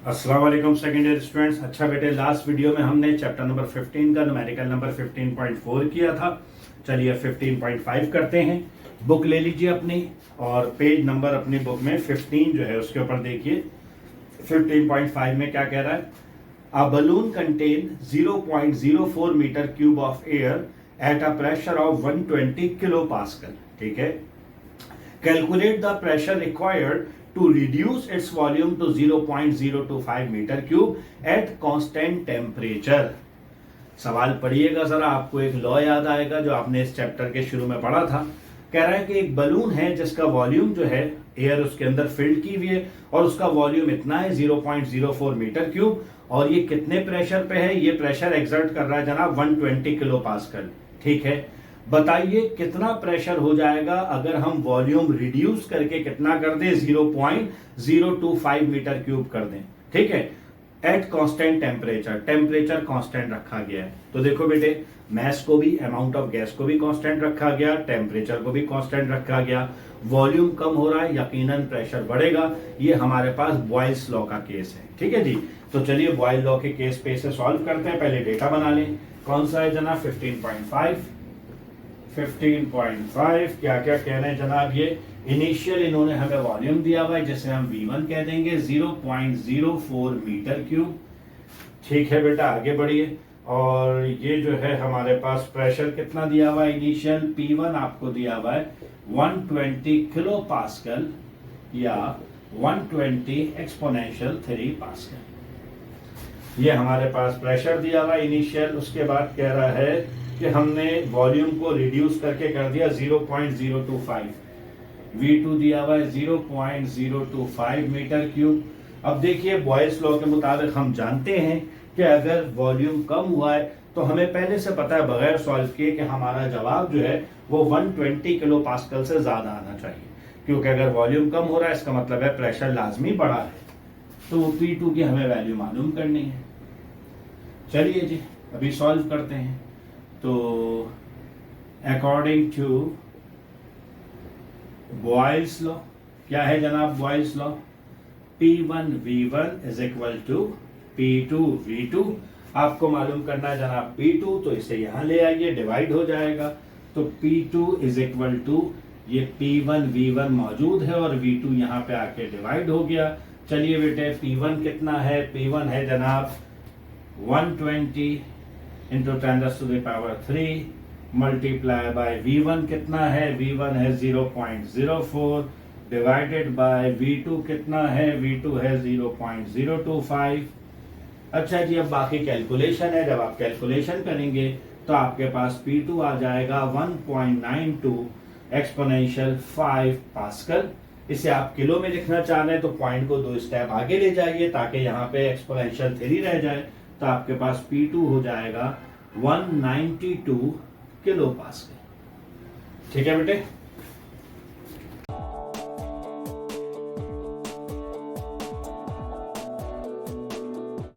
अस्सलाम वालेकुम second year students. अच्छा बेटे, लास्ट वीडियो में हमने चैप्टर नंबर 15 का न्यूमेरिकल नंबर 15.4 किया था। चलिए 15.5 करते हैं। बुक ले लीजिए अपनी और पेज नंबर अपनी बुक में 15 जो है उसके ऊपर देखिए। 15.5 में क्या कह रहा है? A balloon contain 0.04 metre cube of air at a pressure of 120 kilo pascal. ठीक है। Calculate the pressure required to reduce its volume to 0.025 metre cube at constant temperature। सवाल पढ़िएगा जरा, आपको एक लॉ याद आएगा जो आपने इस चैप्टर के शुरू में पढ़ा था। कह रहा है कि एक बलून है जिसका वॉल्यूम जो है एयर उसके अंदर फिल्ड की हुई है और उसका वॉल्यूम इतना है 0.04 मीटर क्यूब, और ये कितने प्रेशर पे है? ये प्रेशर एक्सर्ट कर रहा है जनाब 120 किलो पास्कल। ठीक है। बताइए कितना प्रेशर हो जाएगा अगर हम वॉल्यूम रिड्यूस करके कितना कर दें? 0.025 मीटर क्यूब कर दें। ठीक है। At constant temperature, temperature constant रखा गया है। तो देखो बेटे, मैस को भी, अमाउंट ऑफ गैस को भी कांस्टेंट रखा गया, टेम्परेचर को भी कांस्टेंट रखा गया। वॉल्यूम कम हो रहा है, यकीनन प्रेशर बढ़ेगा। ये हमारे पास बॉयल्स लॉ का केस है। ठीक है जी। तो चलिए बॉयल लॉ के केस पे इसे सॉल्व करते हैं। पहले डेटा बना लें। कौन सा है जनाब? 15.5 क्या क्या कह रहे हैं जनाब? ये इनिशियल इन्होंने हमें वॉल्यूम दिया हुआ है जिसे हम V1 कह देंगे, 0.04 मीटर क्यूब। ठीक है बेटा, आगे बढ़िए। और ये जो है हमारे पास प्रेशर कितना दिया हुआ है? इनिशियल P1 आपको दिया हुआ है 120 किलो पास्कल या 120 एक्सपोनेंशियल 3 पास्कल। ये हमारे पास प्रेशर दिया हुआ है इनिशियल। उसके बाद कह रहा है कि हमने वॉल्यूम को रिड्यूस करके कर दिया 0.025। V2 दिया हुआ है 0.025 मीटर क्यूब। अब देखिए बॉयल्स लॉ के मुताबिक हम जानते हैं कि अगर वॉल्यूम कम हुआ है तो हमें पहले से पता है बगैर सॉल्व किए कि हमारा जवाब जो है वो 120 किलो पास्कल से ज्यादा आना चाहिए, क्योंकि अगर वॉल्यूम कम हो रहा है इसका मतलब है प्रेशर लाजमी बढ़ा है। तो P2 की हमें वैल्यू मालूम करनी है। चलिए जी अभी सॉल्व करते हैं। तो अकॉर्डिंग टू बॉयल्स लॉ, क्या है जनाब Boyle's law? P1 V1 is equal to P2 V2। आपको मालूम करना है जनाब P2, तो इसे यहां ले आइए, डिवाइड हो जाएगा। तो P2 इज इक्वल टू ये P1 V1 मौजूद है और V2 यहां पे आके डिवाइड हो गया। चलिए बेटे, P1 कितना है? P1 है जनाब 120 इंटू 10⁻³ मल्टीप्लाई बाय V1 कितना है? V1 है 0.04 डिवाइडेड बाय V2 कितना है? V2 है 0.025। अच्छा जी, अब बाकी कैलकुलेशन है। जब आप कैलकुलेशन करेंगे तो आपके पास P2 आ जाएगा 1.92 एक्सपोनेंशियल 5 पास्कल। इसे आप किलो में लिखना चाह रहे हैं तो पॉइंट को 2 स्टेप आगे ले जाइए ताकि यहाँ पे एक्सपोनेंशियल 3 रह जाए। तो आपके पास P2 हो जाएगा 192 किलो पास्कल। ठीक है बेटे।